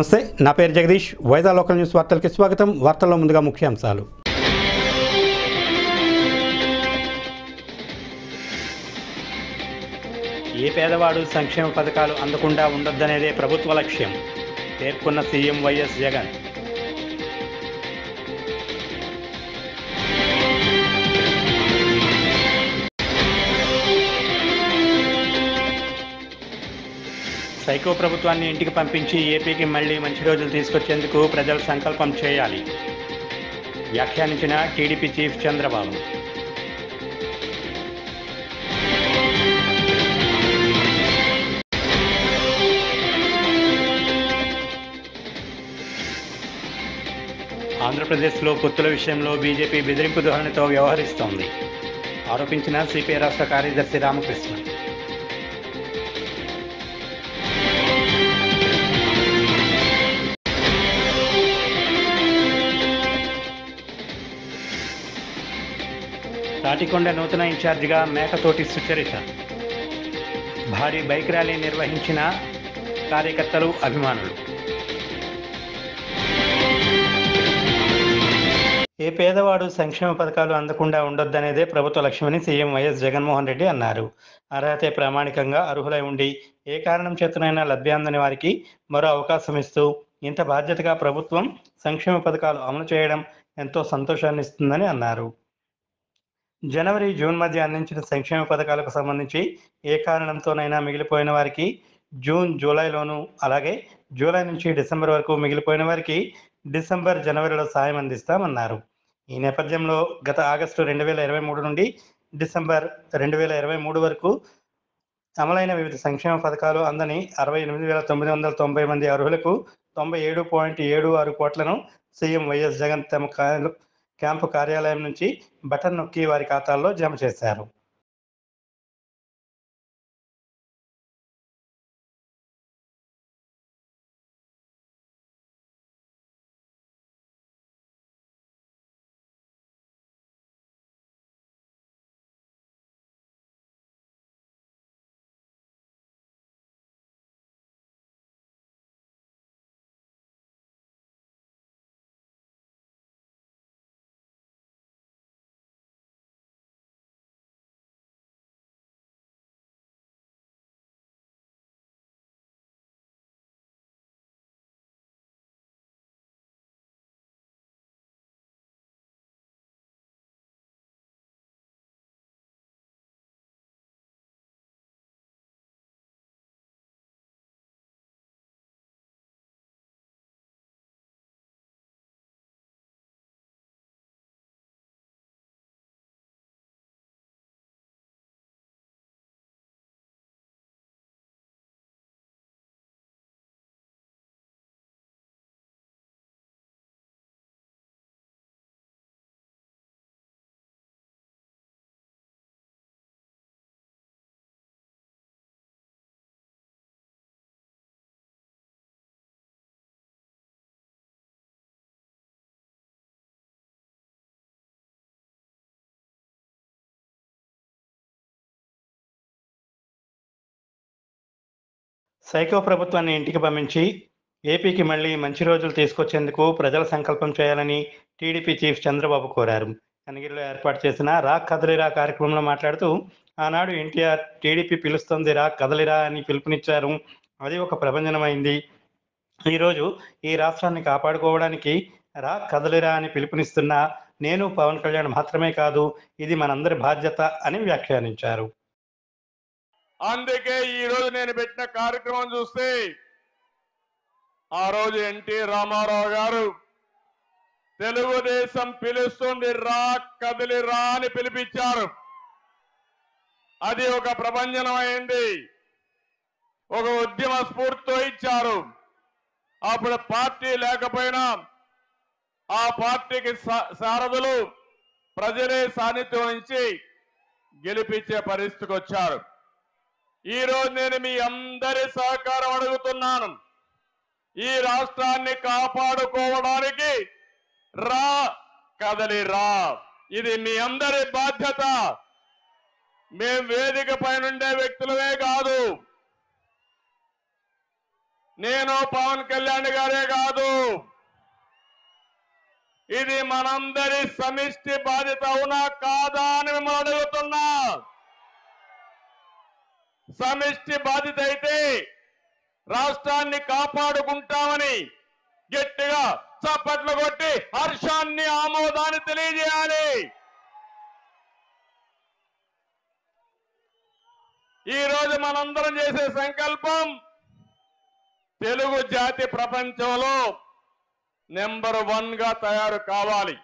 నమస్తే, నా పేరు జగదీష్. వైజాగ్ లోకల్ న్యూస్ వార్తలకి స్వాగతం. వార్తల్లో ముందుగా ముఖ్యాంశాలు. ఏ పేదవాడు సంక్షేమ పథకాలు అందకుండా ఉండొద్దనేదే ప్రభుత్వ లక్ష్యం పేర్కొన్న సీఎం వైఎస్ జగన్. సైకో ప్రభుత్వాన్ని ఇంటికి పంపించి ఏపీకి మళ్లీ మంచి రోజులు తీసుకొచ్చేందుకు ప్రజలు సంకల్పం చేయాలి వ్యాఖ్యానించిన టీడీపీ చీఫ్ చంద్రబాబు. ఆంధ్రప్రదేశ్లో పొత్తుల విషయంలో బీజేపీ బెదిరింపు ధోరణితో వ్యవహరిస్తోంది ఆరోపించిన సిపిఐ రాష్ట్ర కార్యదర్శి రామకృష్ణ. తాటికొండ నూతన ఇన్ఛార్జిగా మేకతోటి సుచరిత. భారీ బైక్ ర్యాలీ నిర్వహించిన కార్యకర్తలు, అభిమానులు. ఏ పేదవాడు సంక్షేమ పథకాలు అందకుండా ఉండొద్దనేదే ప్రభుత్వ లక్ష్యమని సీఎం వైఎస్ జగన్మోహన్ రెడ్డి అన్నారు. అర్హతే ప్రామాణికంగా అర్హులై ఉండి ఏ కారణం చేతనైనా లబ్ధి అందని వారికి మరో అవకాశం ఇస్తూ ఇంత బాధ్యతగా ప్రభుత్వం సంక్షేమ పథకాలు అమలు చేయడం ఎంతో సంతోషాన్ని ఇస్తుందని అన్నారు. జనవరి, జూన్ మధ్య అందించిన సంక్షేమ పథకాలకు సంబంధించి ఏ కారణంతోనైనా మిగిలిపోయిన వారికి జూన్, జూలైలోనూ, అలాగే జూలై నుంచి డిసెంబర్ వరకు మిగిలిపోయిన వారికి డిసెంబర్, జనవరిలో సాయం అందిస్తామన్నారు. ఈ నేపథ్యంలో గత ఆగస్టు 2023 నుండి డిసెంబర్ 2023 వరకు అమలైన వివిధ సంక్షేమ పథకాలు అందని 68,990 మంది అర్హులకు 97.76 కోట్లను సీఎం వైఎస్ జగన్ తమ క్యాంపు కార్యాలయం నుంచి బటన్ నొక్కి వారి ఖాతాల్లో జమ చేశారు. సైకో ప్రభుత్వాన్ని ఇంటికి పంపించి ఏపీకి మళ్లీ మంచి రోజులు తీసుకొచ్చేందుకు ప్రజల సంకల్పం చేయాలని టీడీపీ చీఫ్ చంద్రబాబు కోరారు. కనగిరిలో ఏర్పాటు చేసిన రా కదలిరా కార్యక్రమంలో మాట్లాడుతూ, ఆనాడు ఎన్టీఆర్ టీడీపీ పిలుస్తుంది రా కదలిరా అని పిలుపునిచ్చారు. అది ఒక ప్రభంజనమైంది. ఈరోజు ఈ రాష్ట్రాన్ని కాపాడుకోవడానికి రా కదలిరా అని పిలుపునిస్తున్న నేను, పవన్ కళ్యాణ్ మాత్రమే కాదు, ఇది మనందరి బాధ్యత అని వ్యాఖ్యానించారు. అందుకే ఈ రోజు నేను పెట్టిన కార్యక్రమం చూస్తే ఆ రోజు ఎన్టీ రామారావు గారు తెలుగుదేశం పిలుస్తుంది రా కదిలి రా అని పిలిపించారు. అది ఒక ప్రభంజనం అయింది, ఒక ఉద్యమ స్ఫూర్తితో ఇచ్చారు. అప్పుడు పార్టీ లేకపోయినా ఆ పార్టీకి సారథులు ప్రజలే సాన్నిధ్యం నుంచి గెలిపించే పరిస్థితికి వచ్చారు. ఈ రోజు నేను మీ అందరి సహకారం అడుగుతున్నాను. ఈ రాష్ట్రాన్ని కాపాడుకోవడానికి రా కదలి రా, ఇది మీ అందరి బాధ్యత. మేం వేదిక పైనుండే వ్యక్తులమే కాదు, నేను పవన్ కళ్యాణ్ గారే కాదు, ఇది మనందరి సమిష్టి బాధ్యత అవునా కాదా అని మిమ్మల్ని అడుగుతున్నా. సమిష్టి బాధ్యత అయితే రాష్ట్రాన్ని కాపాడుకుంటామని గట్టిగా చప్పట్లు కొట్టి హర్షాన్ని ఆమోదాన్ని తెలియజేయాలి. ఈ రోజు మనందరం చేసే సంకల్పం తెలుగు జాతి ప్రపంచంలో నెంబర్ 1 గా తయారు కావాలి.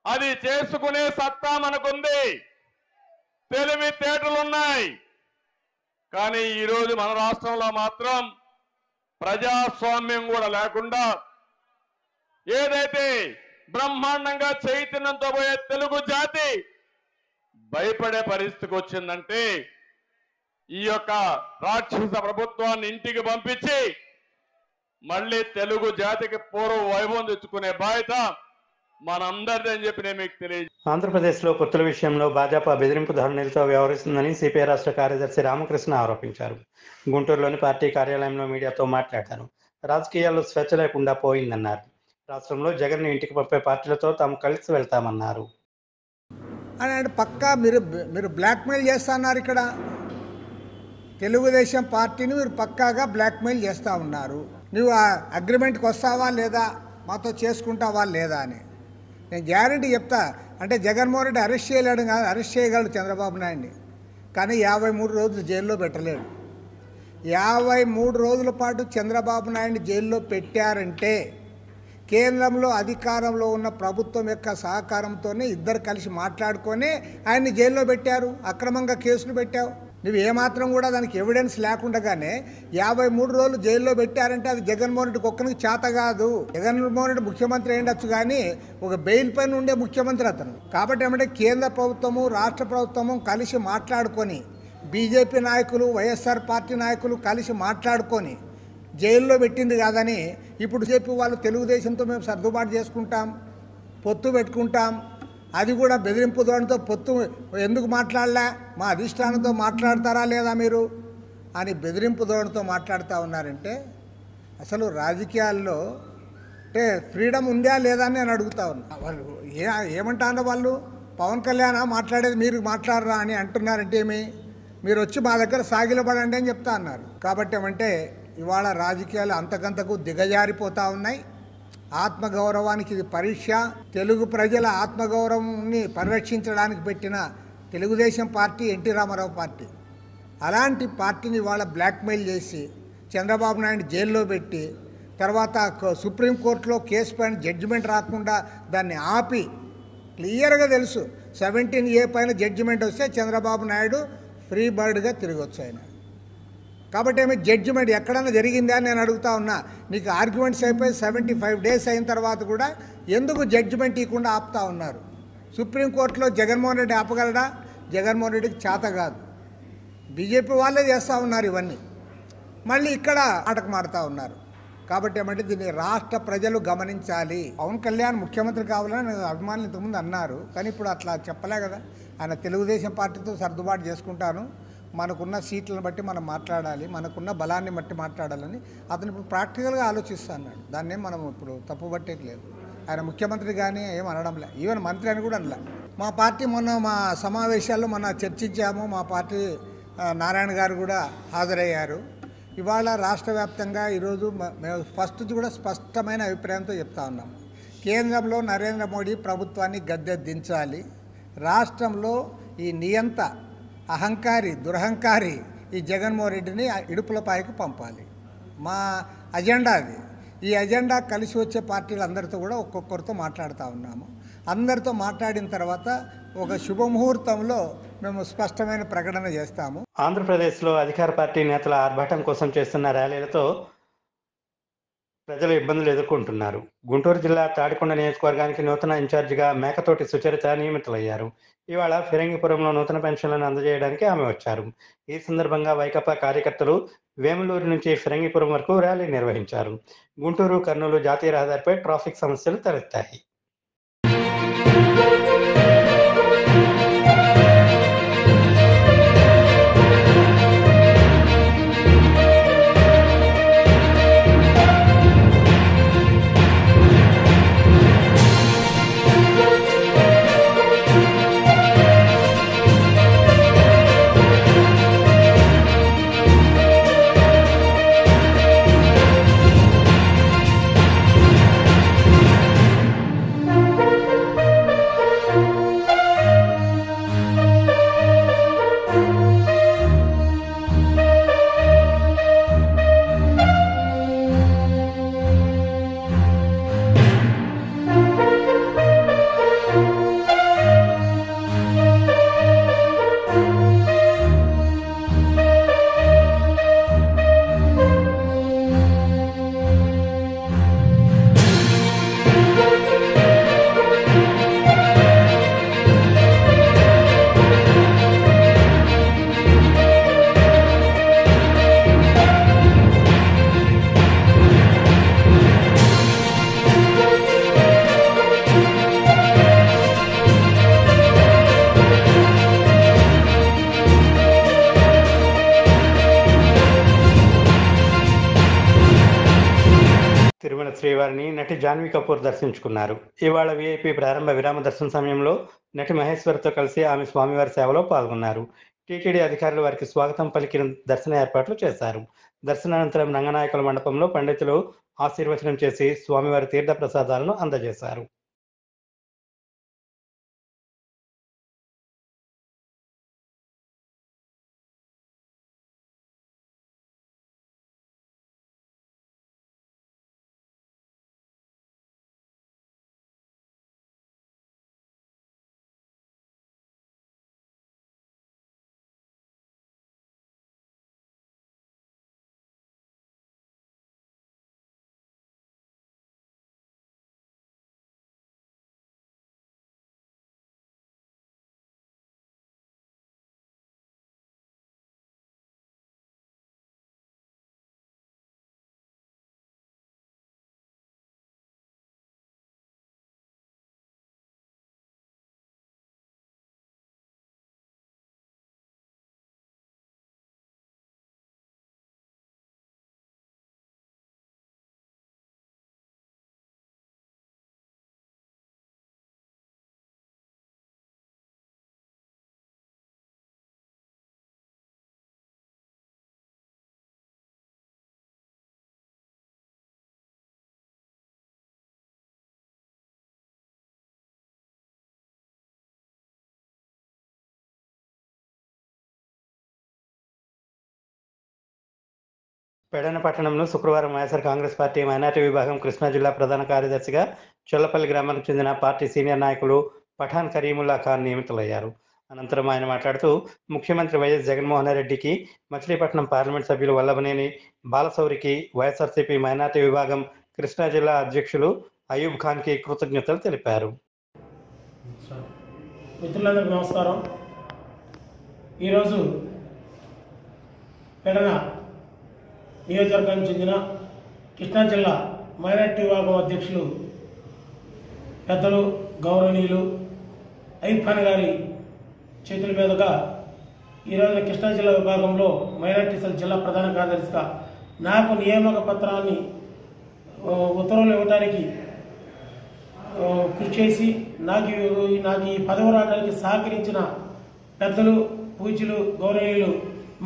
అది చేసుకునే సత్తా మనకుంది, తెలివితేటలున్నాయి. కానీ ఈరోజు మన రాష్ట్రంలో మాత్రం ప్రజాస్వామ్యం కూడా లేకుండా ఏదైతే బ్రహ్మాండంగా చైతన్యంతో పోయే తెలుగు జాతి భయపడే పరిస్థితికి వచ్చిందంటే ఈ యొక్క రాక్షస ప్రభుత్వాన్ని ఇంటికి పంపించి మళ్ళీ తెలుగు జాతికి పూర్వ వైభవం తెచ్చుకునే బాధ్యత మనందరిది అని చెప్పి నేను మీకు తెలియజేస్తాను. ఆంధ్రప్రదేశ్లో పొత్తుల విషయంలో భాజపా బెదిరింపు ధోరణిలతో వ్యవహరిస్తుందని సిపిఐ రాష్ట్ర కార్యదర్శి రామకృష్ణ ఆరోపించారు. గుంటూరులోని పార్టీ కార్యాలయంలో మీడియాతో మాట్లాడారు. రాజకీయాల్లో స్వేచ్ఛ లేకుండా పోయిందన్నారు. రాష్ట్రంలో జగన్ను ఇంటికి పంపే పార్టీలతో తాము కలిసి వెళ్తామన్నారు. అని పక్కా మీరు బ్లాక్మెయిల్ చేస్తున్నారు. ఇక్కడ తెలుగుదేశం పార్టీని మీరు పక్కాగా బ్లాక్మెయిల్ చేస్తూ ఉన్నారు. నువ్వు ఆ అగ్రిమెంట్కి వస్తావా లేదా, మాతో చేసుకుంటావా లేదా అని నేను గ్యారంటీ చెప్తా. అంటే జగన్మోహన్ రెడ్డి అరెస్ట్ చేయలేడు కాదు, అరెస్ట్ చేయగలడు చంద్రబాబు నాయుడిని, కానీ 53 రోజులు జైల్లో పెట్టలేడు. 53 రోజుల పాటు చంద్రబాబు నాయుడిని జైల్లో పెట్టారంటే కేంద్రంలో అధికారంలో ఉన్న ప్రభుత్వం యొక్క సహకారంతోనే ఇద్దరు కలిసి మాట్లాడుకొని ఆయన్ని జైల్లో పెట్టారు. అక్రమంగా కేసులు పెట్టావు. నువ్వు ఏమాత్రం కూడా దానికి ఎవిడెన్స్ లేకుండానే 53 రోజులు జైల్లో పెట్టారంటే అది జగన్మోహన్ రెడ్డికి ఒక్కరికి చేత కాదు. జగన్మోహన్ రెడ్డి ముఖ్యమంత్రి అయ్యుండొచ్చు, కానీ ఒక బెయిల్ పైన ఉండే ముఖ్యమంత్రి అతను. కాబట్టి ఏమంటే కేంద్ర ప్రభుత్వము రాష్ట్ర ప్రభుత్వము కలిసి మాట్లాడుకొని, బీజేపీ నాయకులు వైఎస్ఆర్ పార్టీ నాయకులు కలిసి మాట్లాడుకొని జైల్లో పెట్టింది కాదని ఇప్పుడు చెప్పి వాళ్ళు తెలుగుదేశంతో మేము సర్దుబాటు చేసుకుంటాం, పొత్తు పెట్టుకుంటాం, అది కూడా బెదిరింపు ధోరణితో పొత్తు ఎందుకు మాట్లాడలే, మా అధిష్టానంతో మాట్లాడతారా లేదా మీరు అని బెదిరింపు ధోరణితో మాట్లాడుతూ ఉన్నారంటే అసలు రాజకీయాల్లో అంటే ఫ్రీడమ్ ఉందా లేదా అని నేను అడుగుతా ఉన్నా. వాళ్ళు ఏమంటారో వాళ్ళు పవన్ కళ్యాణ్ మాట్లాడేది మీరు మాట్లాడరా అని అంటున్నారంటే ఏమి, మీరు వచ్చి మా దగ్గర సాగిలపడండి అని చెప్తా అన్నారు. కాబట్టి ఏమంటే ఇవాళ రాజకీయాలు అంతకంతకు దిగజారిపోతూ ఉన్నాయి. ఆత్మగౌరవానికి ఇది పరీక్ష. తెలుగు ప్రజల ఆత్మగౌరవాన్ని పరిరక్షించడానికి పెట్టిన తెలుగుదేశం పార్టీ ఎన్టీ రామారావు పార్టీ, అలాంటి పార్టీని ఇవాళ బ్లాక్మెయిల్ చేసి చంద్రబాబు నాయుడు జైల్లో పెట్టి తర్వాత సుప్రీంకోర్టులో కేసు పైన జడ్జిమెంట్ రాకుండా దాన్ని ఆపి, క్లియర్గా తెలుసు 17A పైన జడ్జిమెంట్ వస్తే చంద్రబాబు నాయుడు ఫ్రీ బర్డ్గా తిరిగి వచ్చాయన. కాబట్టి ఏమి జడ్జిమెంట్ ఎక్కడన్నా జరిగిందా అని నేను అడుగుతా ఉన్నా. నీకు ఆర్గ్యుమెంట్స్ అయిపోయి 75 డేస్ అయిన తర్వాత కూడా ఎందుకు జడ్జిమెంట్ ఇవ్వకుండా ఆపుతా ఉన్నారు? సుప్రీంకోర్టులో జగన్మోహన్ రెడ్డి ఆపగలడా? జగన్మోహన్ రెడ్డికి చేత కాదు. బీజేపీ వాళ్ళే చేస్తూ ఉన్నారు ఇవన్నీ, మళ్ళీ ఇక్కడ ఆటకు మాడుతూ ఉన్నారు. కాబట్టి ఏమంటే దీన్ని రాష్ట్ర ప్రజలు గమనించాలి. పవన్ కళ్యాణ్ ముఖ్యమంత్రి కావాలని అభిమానులు ఇంతకుముందు అన్నారు, కానీ ఇప్పుడు అట్లా చెప్పలే కదా. ఆయన తెలుగుదేశం పార్టీతో సర్దుబాటు చేసుకుంటాను, మనకున్న సీట్లను బట్టి మనం మాట్లాడాలి, మనకున్న బలాన్ని బట్టి మాట్లాడాలని అతను ఇప్పుడు ప్రాక్టికల్గా ఆలోచిస్తా అన్నాడు. దాన్నే మనం ఇప్పుడు తప్పుబట్టేది లేదు. ఆయన ముఖ్యమంత్రి కానీ ఏం అనడంలే, ఈవెన్ మంత్రి అని కూడా అనలే. మా పార్టీ మొన్న మా సమావేశాల్లో మొన్న చర్చించాము. మా పార్టీ నారాయణ గారు కూడా హాజరయ్యారు. ఇవాళ రాష్ట్ర వ్యాప్తంగా ఈరోజు మేము ఫస్ట్ కూడా స్పష్టమైన అభిప్రాయంతో చెప్తా ఉన్నాం. కేంద్రంలో నరేంద్ర మోడీ ప్రభుత్వాన్ని గద్దె దించాలి. రాష్ట్రంలో ఈ నియంత అహంకారి దురహంకారి ఈ జగన్మోహన్ రెడ్డిని ఇడుపులపాయకు పంపాలి. మా అజెండా అది. ఈ అజెండా కలిసి వచ్చే పార్టీలందరితో కూడా ఒక్కొక్కరితో మాట్లాడుతూ ఉన్నాము. అందరితో మాట్లాడిన తర్వాత ఒక శుభముహూర్తంలో మేము స్పష్టమైన ప్రకటన చేస్తాము. ఆంధ్రప్రదేశ్లో అధికార పార్టీ నేతల ఆర్భాటం కోసం చేస్తున్న ర్యాలీలతో ప్రజలు ఇబ్బందులు ఎదుర్కొంటున్నారు. గుంటూరు జిల్లా తాడికొండ నియోజకవర్గానికి నూతన ఇన్ఛార్జిగా మేకతోటి సుచరిత నియమితులయ్యారు. ఇవాళ ఫిరంగిపురంలో నూతన పెన్షన్లను అందజేయడానికి ఆమె వచ్చారు. ఈ సందర్భంగా వైకాపా కార్యకర్తలు వేములూరు నుంచి ఫిరంగిపురం వరకు ర్యాలీ నిర్వహించారు. గుంటూరు కర్నూలు జాతీయ రహదారిపై ట్రాఫిక్ సమస్యలు తలెత్తాయి. తిరుమల శ్రీవారిని నటి జాన్వీ కపూర్ దర్శించుకున్నారు. ఇవాళ వీఐపీ ప్రారంభ విరామ దర్శన సమయంలో నటి మహేశ్వరితో కలిసి ఆమె స్వామివారి సేవలో పాల్గొన్నారు. టీటీడీ అధికారులు వారికి స్వాగతం పలికిన దర్శన ఏర్పాట్లు చేశారు. దర్శనానంతరం రంగనాయకుల మండపంలో పండితులు ఆశీర్వచనం చేసి స్వామివారి తీర్థ ప్రసాదాలను అందజేశారు. పెడన పట్టణంలో శుక్రవారం వైఎస్ఆర్ కాంగ్రెస్ పార్టీ మైనార్టీ విభాగం కృష్ణా జిల్లా ప్రధాన కార్యదర్శిగా చొల్లపల్లి గ్రామానికి చెందిన పార్టీ సీనియర్ నాయకులు పఠాన్ కరీముల్లా ఖాన్ నియమితులయ్యారు. అనంతరం ఆయన మాట్లాడుతూ ముఖ్యమంత్రి వైఎస్ జగన్మోహన్ రెడ్డికి, మచిలీపట్నం పార్లమెంట్ సభ్యులు వల్లభనేని బాలశౌరికి, వైఎస్ఆర్సీపీ మైనార్టీ విభాగం కృష్ణా జిల్లా అధ్యక్షులు అయూబ్ ఖాన్కి కృతజ్ఞతలు తెలిపారు. మిత్రులందరికీ నమస్కారం. ఈరోజు పెడన నియోజకవర్గానికి చెందిన కృష్ణా జిల్లా మైనార్టీ విభాగం అధ్యక్షులు పెద్దలు గౌరవనీయులు అయూబ్ ఖాన్ గారి చేతుల మీదుగా ఈరోజు కృష్ణా జిల్లా విభాగంలో మైనార్టీ సెల్ జిల్లా ప్రధాన కార్యదర్శిగా నాకు నియామక పత్రాన్ని ఉత్తర్వులు ఇవ్వడానికి కృషి చేసి నాకు ఈ పదవి రావడానికి సహకరించిన పెద్దలు, పూజ్యులు, గౌరవనీయులు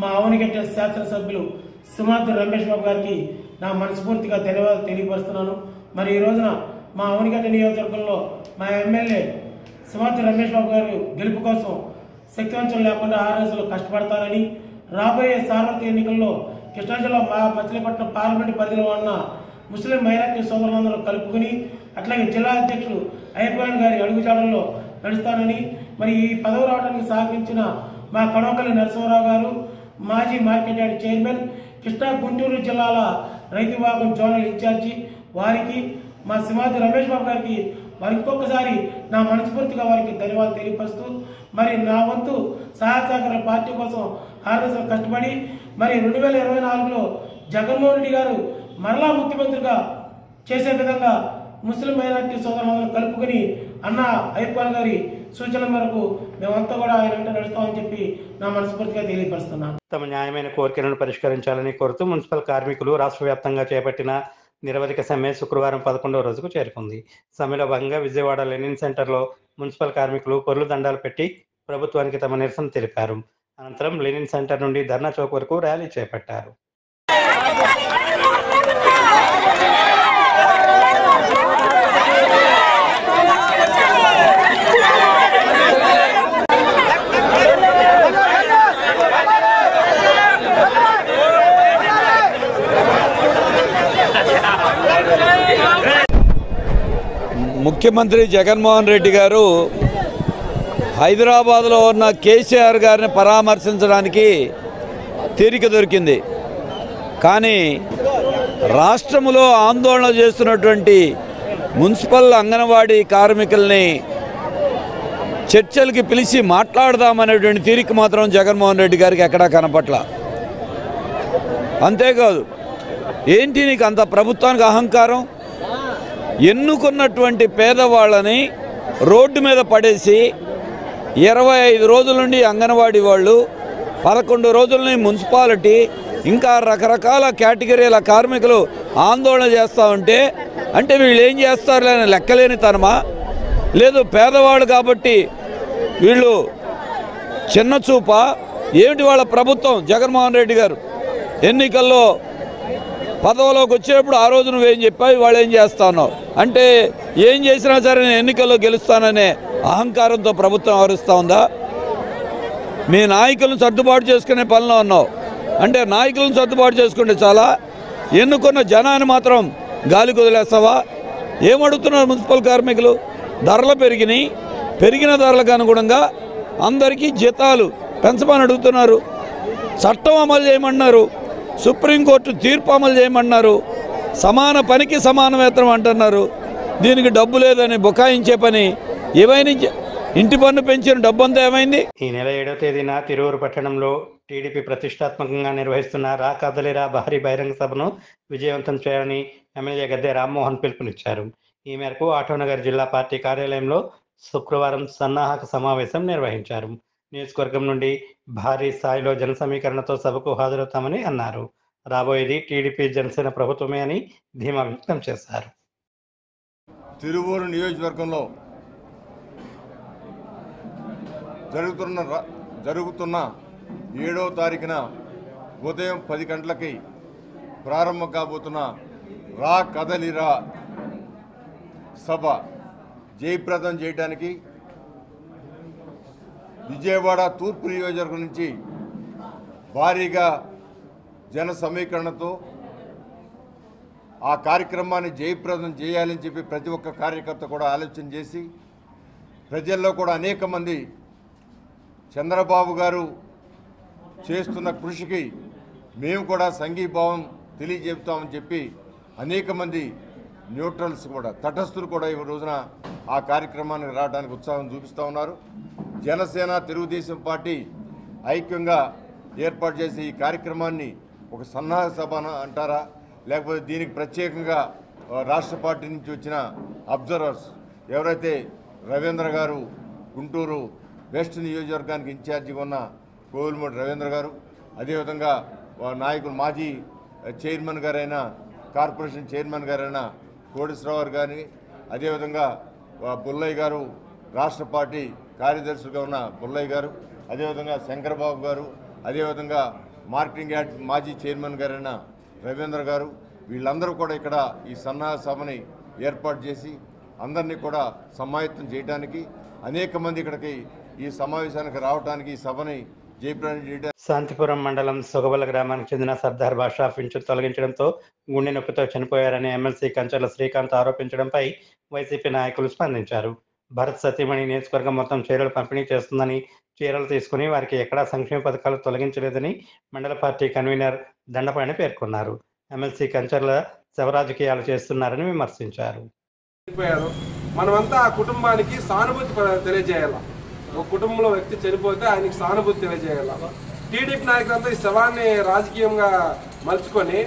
మా ఆవనిగడ్డ శాసనసభ్యులు సుమాద్రి రమేష్ బాబు గారికి నా మనస్ఫూర్తిగా ధన్యవాదాలు తెలియపరుస్తున్నాను. మరి ఈ రోజున మా ఆవనిగడ్డ నియోజకవర్గంలో మా ఎమ్మెల్యే సుమాద్రి రమేష్ బాబు గారు గెలుపు కోసం శక్తివంచం లేకుండా 6 రోజులు కష్టపడతారని, రాబోయే సార్వత్రిక ఎన్నికల్లో కృష్ణా జిల్లా మచిలీపట్నం పార్లమెంటు పరిధిలో ఉన్న ముస్లిం మైనార్టీ సోదరులందరూ కలుపుకుని అట్లాగే జిల్లా అధ్యక్షులు అయూబ్ ఖాన్ గారి అడుగుజాడల్లో నడుస్తానని, మరి ఈ పదవి రావడానికి సహకరించిన మా కడవకల్లి నరసింహరావు గారు, మాజీ market yard chairman, Krishna Guntur జిల్లాల రైతు విభాగం జోనల్ ఇన్ఛార్జి వారికి, మా సుమాద్రి రమేష్ బాబు గారికి మరి ఇంకొకసారి నా మనస్ఫూర్తిగా వారికి ధన్యవాదాలు తెలియపరుస్తూ, మరి నా వంతు సహాయ సహకార పార్టీ కోసం 6 రోజులు కష్టపడి మరి 2024లో జగన్మోహన్ రెడ్డి గారు మరలా ముఖ్యమంత్రిగా చేసే విధంగా ముస్లిం మైనార్టీ సోదరులందరూ కలుపుకుని అన్న అయూబ్ ఖాన్ గారి సూచనల మేరకు మేమంతా కూడా ఆయన వెంట నడుస్తామని చెప్పి నా మనస్ఫూర్తిగా తెలియపరుస్తున్నాను. తమ న్యాయమైన కోరికలను పరిష్కరించాలని కోరుతూ మున్సిపల్ కార్మికులు రాష్ట్ర వ్యాప్తంగా చేపట్టిన నిరవధిక సమ్మె శుక్రవారం 11వ రోజుకు చేరుకుంది. సమ్మెలో భాగంగా విజయవాడ లెనిన్ సెంటర్లో మున్సిపల్ కార్మికులు పొర్లు దండాలు పెట్టి ప్రభుత్వానికి తమ నిరసన తెలిపారు. అనంతరం లెనిన్ సెంటర్ నుండి ధర్నా చౌక్ వరకు ర్యాలీ చేపట్టారు. ముఖ్యమంత్రి జగన్మోహన్ రెడ్డి గారు హైదరాబాద్లో ఉన్న కేసీఆర్ గారిని పరామర్శించడానికి తీరిక దొరికింది. కానీ రాష్ట్రంలో ఆందోళన చేస్తున్నటువంటి మున్సిపల్ అంగన్వాడీ కార్మికుల్ని చర్చలకి పిలిచి మాట్లాడదామనేటువంటి తీరిక మాత్రం జగన్మోహన్ రెడ్డి గారికి ఎక్కడా కనపట్ల. అంతేకాదు, ఏంటి నీకు అంత ప్రభుత్వానికి అహంకారం? ఎన్నుకున్నటువంటి పేదవాళ్ళని రోడ్డు మీద పడేసి 25 రోజుల నుండి అంగన్వాడీ వాళ్ళు, 11 రోజులని మున్సిపాలిటీ, ఇంకా రకరకాల కేటగిరీల కార్మికులు ఆందోళన చేస్తూ ఉంటే అంటే వీళ్ళు ఏం చేస్తారు అని లెక్కలేని తనమా? లేదు పేదవాళ్ళు కాబట్టి వీళ్ళు చిన్న చూప ఏమిటి? వాళ్ళ ప్రభుత్వం జగన్మోహన్ రెడ్డి గారు ఎన్నికల్లో పదవిలోకి వచ్చేటప్పుడు ఆ రోజు నువ్వేం చెప్పావు, వాళ్ళు ఏం చేస్తావు అంటే ఏం చేసినా సరే నేను ఎన్నికల్లో గెలుస్తాననే అహంకారంతో ప్రభుత్వం వ్యవహరిస్తూ ఉందా? మీ నాయకులను సర్దుబాటు చేసుకునే పనిలో ఉన్నావు. అంటే నాయకులను సర్దుబాటు చేసుకుంటే చాలా, ఎన్నుకున్న జనాన్ని మాత్రం గాలి కుదిలేస్తావా? ఏమడుగుతున్నారు మున్సిపల్ కార్మికులు? ధరలు పెరిగినాయి, పెరిగిన ధరలకు అనుగుణంగా అందరికీ జీతాలు పెంచమని అడుగుతున్నారు. చట్టం అమలు చేయమన్నారు, సుప్రీంకోర్టు తీర్పు అమలు చేయమన్నారు, సమాన పనికి సమాన వేతనం అంటున్నారు. దీనికి డబ్బు లేదని బుకాయించే పని ఏమైనా? ఇంటి పన్ను పెంచిన డబ్బంతా ఏమైంది? ఈ నెల 7వ తేదీన తిరువురు పట్టణంలో టీడీపీ ప్రతిష్టాత్మకంగా నిర్వహిస్తున్న రా కదలిరా భారీ బహిరంగ సభను విజయవంతం చేయాలని ఎమ్మెల్యే గద్దె రామ్మోహన్ పిలుపునిచ్చారు. ఈ మేరకు ఆటోనగర్ జిల్లా పార్టీ కార్యాలయంలో శుక్రవారం సన్నాహక సమావేశం నిర్వహించారు. నియోజకవర్గం నుండి భారీ స్థాయిలో జన సమీకరణతో సభకు హాజరవుతామని అన్నారు. రాబోయేది టీడీపీ జనసేన ప్రభుత్వమే అని ధీమా వ్యక్తం చేశారు. తిరువూరు నియోజకవర్గంలో జరుగుతున్న 7వ తారీఖున ఉదయం 10 గంటలకి ప్రారంభం కాబోతున్న రా కదలిరా సభ జయప్రదం చేయడానికి విజయవాడ తూర్పు నియోజకవర్గం నుంచి భారీగా జన సమీకరణతో ఆ కార్యక్రమాన్ని జయప్రదం చేయాలని చెప్పి ప్రతి ఒక్క కార్యకర్త కూడా ఆలోచన చేసి ప్రజల్లో కూడా అనేక మంది చంద్రబాబు గారు చేస్తున్న కృషికి మేము కూడా సంఘీభావం తెలియజేపుతామని చెప్పి అనేక మంది న్యూట్రల్స్ కూడా తటస్థులు కూడా ఈ రోజున ఆ కార్యక్రమానికి రావడానికి ఉత్సాహం చూపిస్తూ ఉన్నారు. జనసేన తెలుగుదేశం పార్టీ ఐక్యంగా ఏర్పాటు చేసే ఈ కార్యక్రమాన్ని ఒక సన్నాహక సభ అంటారా, లేకపోతే దీనికి ప్రత్యేకంగా రాష్ట్ర పార్టీ నుంచి వచ్చిన అబ్జర్వర్స్ ఎవరైతే రవీంద్ర గారు గుంటూరు వెస్ట్ నియోజకవర్గానికి ఇన్ఛార్జిగా ఉన్న కోవిలమూడి రవీంద్ర గారు, అదేవిధంగా నాయకులు మాజీ చైర్మన్ గారైన కార్పొరేషన్ చైర్మన్ గారైన కోటేశ్వరరావు గారిని, అదేవిధంగా బుల్లయ్య గారు రాష్ట్ర పార్టీ కార్యదర్శిగా ఉన్న బుల్లయ్య గారు, అదేవిధంగా శంకరబాబు గారు, అదేవిధంగా మార్కెటింగ్ యార్డ్ మాజీ చైర్మన్ గారైన రవీంద్ర గారు, వీళ్ళందరూ కూడా ఇక్కడ ఈ సన్నాహక సభని ఏర్పాటు చేసి అందరినీ కూడా సమాయత్తం చేయడానికి అనేక మంది ఇక్కడికి ఈ సమావేశానికి రావడానికి ఈ సభని జయప్రదం చేయడానికి. శాంతిపురం మండలం సొగబల గ్రామానికి చెందిన సర్దార్ బాషా పింఛను తొలగించడంతో గుండె నొప్పితో చనిపోయారని ఎమ్మెల్సీ కంచర్ల శ్రీకాంత్ ఆరోపించడంపై వైసీపీ నాయకులు స్పందించారు. భరత్ సతీమణి నియోజకవర్గం మొత్తం చీరలు పంపిణీ చేస్తుందని, చీరలు తీసుకుని వారికి ఎక్కడా సంక్షేమ పథకాలు తొలగించలేదని మండల పార్టీ కన్వీనర్ దండపాణి పేర్కొన్నారు. ఎమ్మెల్సీ కంచర్ల శవరాజకీయాలు చేస్తున్నారని విమర్శించారు. మనమంతా ఆ కుటుంబానికి సానుభూతి తెలియజేయాలి. ఒక కుటుంబంలో వ్యక్తి చనిపోతే ఆయనకి సానుభూతి తెలియజేయాలి. టీడీపీ నాయకులంతా ఈ శవాన్ని రాజకీయంగా మలుచుకొని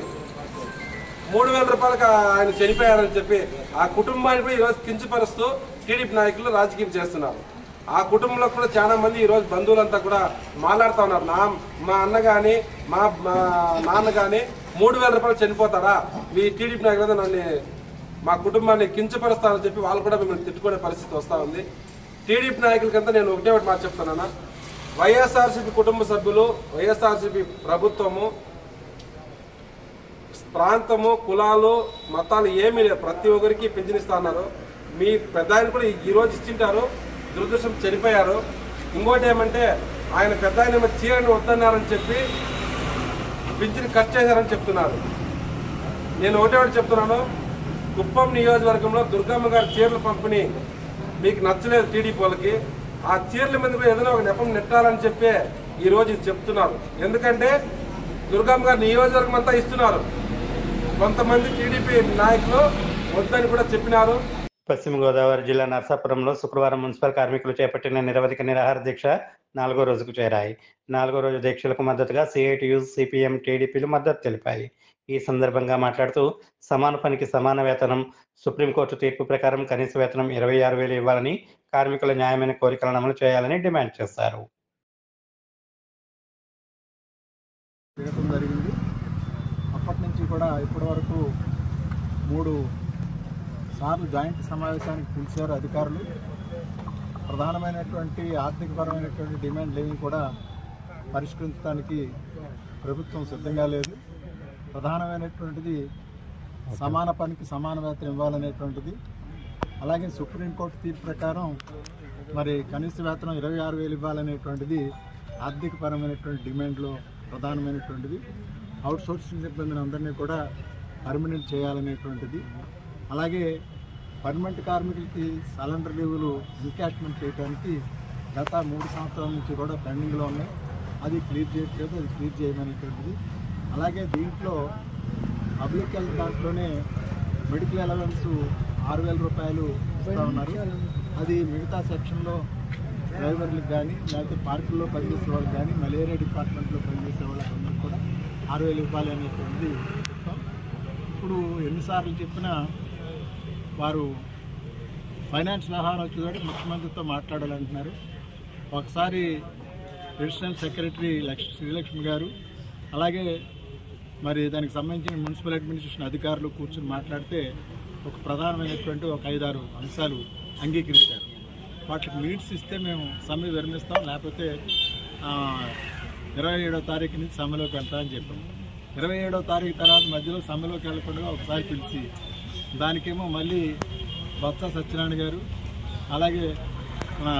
3,000 రూపాయలకు ఆయన చనిపోయారని చెప్పి ఆ కుటుంబాన్ని కూడా ఈరోజు కించపరుస్తూ టీడీపీ నాయకులు రాజకీయం చేస్తున్నారు. ఆ కుటుంబంలో కూడా చాలా మంది ఈరోజు బంధువులంతా కూడా మాట్లాడుతూ ఉన్నారు. మా అన్న కానీ మా నాన్న కానీ 3,000 రూపాయలు చనిపోతారా, ఈ టీడీపీ నాయకులంతా నన్ను మా కుటుంబాన్ని కించపరుస్తానని చెప్పి వాళ్ళు కూడా మిమ్మల్ని తిట్టుకునే పరిస్థితి వస్తూ ఉంది. టీడీపీ నాయకులకంతా నేను ఒకటే మాట చెప్తానన్నా, వైఎస్ఆర్సీపీ కుటుంబ సభ్యులు, వైఎస్ఆర్సీపీ ప్రభుత్వము, ప్రాంతము, కులాలు, మతాలు ఏమీ లేదు, ప్రతి ఒక్కరికి పింఛనిస్తా అన్నారు. మీ పెద్ద ఆయన కూడా ఈరోజు ఇచ్చింటారు, దురదృష్టం చనిపోయారు. ఇంకోటి ఏమంటే ఆయన పెద్ద ఆయన చీరని వద్దన్నారని చెప్పి పింఛని కట్ చేశారని చెప్తున్నారు. నేను ఒకటే చెప్తున్నాను, కుప్పం నియోజకవర్గంలో దుర్గమ్మ గారి చీరల పంపిణీ మీకు నచ్చలేదు టీడీపీ వాళ్ళకి. ఆ చీరల మీద కూడా ఏదైనా ఒక నెపం నెట్టాలని చెప్పి ఈరోజు ఇది చెప్తున్నారు. ఎందుకంటే దుర్గమ్మ గారి నియోజకవర్గం అంతా ఇస్తున్నారు, కొంతమంది టీడీపీ నాయకులు వద్దని కూడా చెప్పినారు. పశ్చిమ గోదావరి జిల్లా నర్సాపురంలో శుక్రవారం మున్సిపల్ కార్మికులు చేపట్టిన నిరవధిక నిరాహార దీక్ష 4వ రోజుకు చేరాయి. 4వ రోజు దీక్షలకు మద్దతుగా సిఐటియు, సిపిఎం, టీడీపీలు మద్దతు తెలిపాయి. ఈ సందర్భంగా మాట్లాడుతూ సమాన పనికి సమాన వేతనం, సుప్రీంకోర్టు తీర్పు ప్రకారం కనీస వేతనం 26,000 ఇవ్వాలని, కార్మికుల న్యాయమైన కోరికలను అమలు చేయాలని డిమాండ్ చేశారు. జరిగింది. అప్పటి నుంచి కూడా ఇప్పటి వరకు 3 సార్లు జాయింట్ సమావేశానికి పిలిచారు అధికారులు. ప్రధానమైనటువంటి ఆర్థికపరమైనటువంటి డిమాండ్లు ఏవి కూడా పరిష్కరించడానికి ప్రభుత్వం సిద్ధంగా లేదు. ప్రధానమైనటువంటిది సమాన పనికి సమాన వేతనం ఇవ్వాలనేటువంటిది. అలాగే సుప్రీంకోర్టు తీర్పు ప్రకారం మరి కనీస వేతనం 26,000 ఇవ్వాలనేటువంటిది ఆర్థికపరమైనటువంటి డిమాండ్లో ప్రధానమైనటువంటిది. అవుట్సోర్సింగ్ సిబ్బందిని అందరినీ కూడా పర్మనెంట్ చేయాలనేటువంటిది. అలాగే పర్మనెంట్ కార్మికులకి సరెండర్ లీవులు ఎన్కాష్మెంట్ చేయడానికి గత 3 సంవత్సరాల నుంచి కూడా పెండింగ్లో ఉన్నాయి. అది క్లియర్ చేయట్లేదు, అది క్లియర్ చేయమనేటువంటిది. అలాగే దీంట్లో పబ్లిక్ హెల్త్ దాంట్లోనే మెడికల్ అలవెన్స్ 6,000 రూపాయలు ఇస్తూ ఉన్నారు. అది మిగతా సెక్షన్లో డ్రైవర్లకు కానీ లేకపోతే పార్కుల్లో పనిచేసే వాళ్ళకి కానీ మలేరియా డిపార్ట్మెంట్లో పనిచేసే వాళ్ళందరికీ కూడా 6,000 ఇవ్వాలి అనేటువంటిది చెప్తాం. ఇప్పుడు ఎన్నిసార్లు చెప్పినా వారు ఫైనాన్స్ వ్యవహారం వచ్చేటప్పుడు ముఖ్యమంత్రితో మాట్లాడాలంటున్నారు. ఒకసారి అడిషనల్ సెక్రటరీ శ్రీలక్ష్మి గారు అలాగే మరి దానికి సంబంధించిన మున్సిపల్ అడ్మినిస్ట్రేషన్ అధికారులు కూర్చొని మాట్లాడితే ఒక ప్రధానమైనటువంటి ఒక 5-6 అంశాలు అంగీకరించారు. వాటికి మినిట్స్ ఇస్తే మేము సమ్మె విరమిస్తాం, లేకపోతే 27వ తారీఖు నుంచి సమ్మెలోకి వెళ్తామని చెప్పాం. 27వ తారీఖు తర్వాత మధ్యలో సమ్మెలోకి వెళ్లకుండా ఒకసారి పిలిచి దానికేమో మళ్ళీ బొత్స సత్యనారాయణ గారు అలాగే మన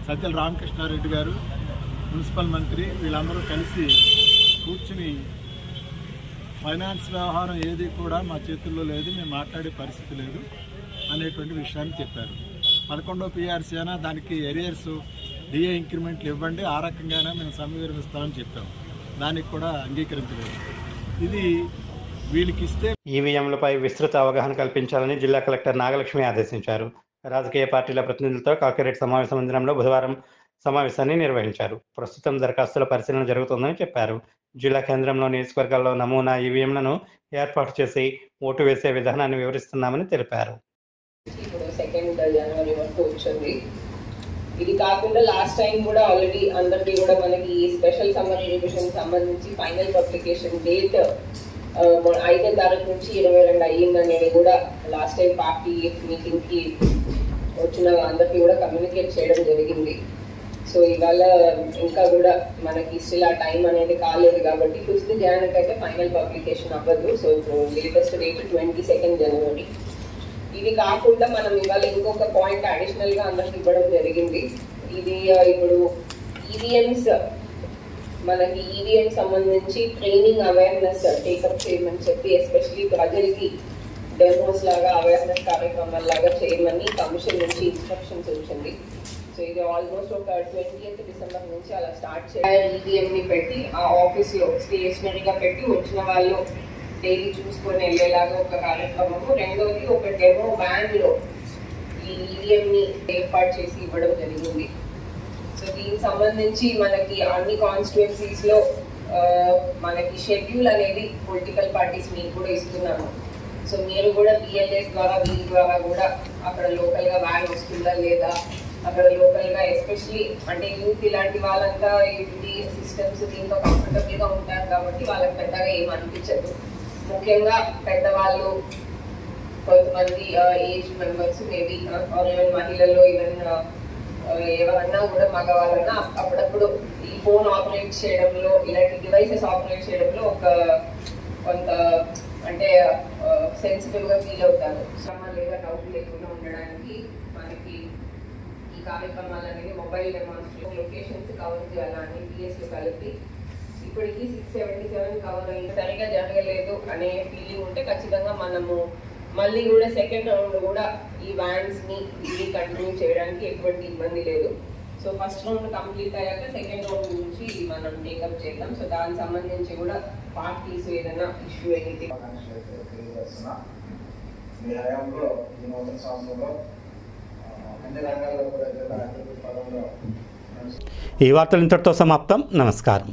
సజ్జల రామకృష్ణారెడ్డి గారు మున్సిపల్ మంత్రి వీళ్ళందరూ కలిసి కూర్చుని ఫైనాన్స్ వ్యవహారం ఏది కూడా మా చేతుల్లో లేదు, మేము మాట్లాడే పరిస్థితి లేదు అనేటువంటి విషయాన్ని చెప్పారు. 11వ PRC అయినా దానికి ఎరియర్స్ డిఏ ఇంక్రిమెంట్లు ఇవ్వండి, ఆ రకంగానే మేము సమ్మె విరమిస్తామని చెప్పాం. దానికి కూడా అంగీకరించలేదు. ఇది వీళ్ళకి ఇస్తే ఈవీఎంలపై విస్తృత అవగాహన కల్పించాలని జిల్లా కలెక్టర్ నాగలక్ష్మి ఆదేశించారు. రాజకీయ పార్టీల ప్రతినిధులతో కలెక్టరేట్ సమావేశ మందిరంలో బుధవారం సమావేశాన్ని నిర్వహించారు. ప్రస్తుతం దరఖాస్తుల పరిశీలన జరుగుతుందని చెప్పారు. జిల్లా కేంద్రంలో నియోజకవర్గాల్లో నమూనా ఈవీఎంలను ఏర్పాటు చేసి ఓటు వేసే విధానాన్ని వివరిస్తున్నామని తెలిపారు. ఇప్పుడు 2 జనవరి వరకు వచ్చింది. ఇది కాకుండా లాస్ట్ టైం కూడా ఆల్రెడీ అందరికీ కూడా మనకి స్పెషల్ సమ్మర్ రివిజన్ సంబంధించి ఫైనల్ పబ్లికేషన్ డేట్ 5వ తారీఖు నుంచి 22 అయ్యిందనేది కూడా లాస్ట్ టైం పార్టీ మీటింగ్కి వచ్చిన అందరికీ కూడా కమ్యూనికేట్ చేయడం జరిగింది. సో ఇవాళ ఇంకా కూడా మనకి స్టిల్ ఆ టైం అనేది కాలేదు కాబట్టి 5th జనవరికి అయితే ఫైనల్ పబ్లికేషన్ అవ్వదు. సో లేటెస్ట్ డేట్ 22nd జనవరి. ఇది కాకుండా మనం ఇవాళ ఇంకొక పాయింట్ అడిషనల్గా అందరికి ఇవ్వడం జరిగింది. ఇది ఇప్పుడు ఈవీఎంస్ మనకి ఈవీఎం సంబంధించి ట్రైనింగ్ అవేర్నెస్ టేకప్ చేయమని చెప్పి ఎస్పెషలీ ప్రజలకి డెమోస్ లాగా అవేర్నెస్ కార్యక్రమాల లాగా చేయమని కమిషన్ నుంచి ఇన్స్ట్రక్షన్స్ వచ్చింది. సో ఇది ఆల్మోస్ట్ ఒక 20th డిసెంబర్ నుంచి అలా స్టార్ట్ చేయాలి. ఈవీఎంని పెట్టి ఆ ఆఫీస్లో స్టేషనరీగా పెట్టి వచ్చిన వాళ్ళు డైలీ చూసుకొని వెళ్ళేలాగా ఒక కార్యక్రమము. రెండోది ఒక డెమో వ్యాన్లో ఈ ఈవీఎంని ఏర్పాటు చేసి ఇవ్వడం జరిగింది. సో దీనికి సంబంధించి మనకి అన్ని కాన్స్టిట్యుయెన్సీస్లో మనకి షెడ్యూల్ అనేది పొలిటికల్ పార్టీస్ మీకు కూడా ఇస్తున్నాము. సో మీరు కూడా బిఎల్ఎస్ ద్వారా వీళ్ళ ద్వారా కూడా అక్కడ లోకల్గా వ్యాన్ వస్తుందా లేదా, అక్కడ లోకల్గా ఎస్పెషలీ అంటే యూత్ ఇలాంటి వాళ్ళంతా ఏంటి సిస్టమ్స్ దీంతో కంఫర్టబుల్గా ఉంటారు కాబట్టి వాళ్ళకి పెద్దగా ఏం అనిపించదు. ముఖ్యంగా పెద్దవాళ్ళు, కొంతమంది ఏజ్ మెంబర్స్ మేబీ ఈవెన్ మహిళలు, ఈవెన్ ఎవరన్నా కూడా మగవాళ్ళన్నా అప్పుడప్పుడు ఈ ఫోన్ ఆపరేట్ చేయడంలో ఇలాంటి డివైసెస్ ఆపరేట్ చేయడంలో కొంత అంటే సెన్సిటివ్గా ఫీల్ అవుతారు. లేదా డౌట్ లేకుండా ఉండడానికి మనకి ఈ కార్యక్రమాలు అనేది మొబైల్ డెమాన్స్ట్రేషన్ లొకేషన్స్ కవర్ చేయాలని పిఎస్లు కలిపి ఇప్పటికీ 677 కవర్ అయ్యి సరిగా జరగలేదు అనే ఫీలింగ్ ఉంటే ఖచ్చితంగా మనము మళ్ళీ కూడా సెకండ్ రౌండ్ కూడా ఈ వ్యాన్స్ని ఇవి కంటిన్యూ చేయడానికి ఎటువంటి ఇబ్బంది లేదు. సో ఫస్ట్ రౌండ్ కంప్లీట్ అయ్యాక సెకండ్ రౌండ్ నుంచి మనం టేకప్ చేద్దాం. సో దానికి సంబంధించి కూడా పార్టీస్ ఏదైనా ఇష్యూ అయితే మీ హయాంలో ఈ నూతన సంవత్సరంలో అన్ని రంగాల్లో కూడా ఈ వార్తలు ఇంతటితో సమాప్తం. నమస్కారం.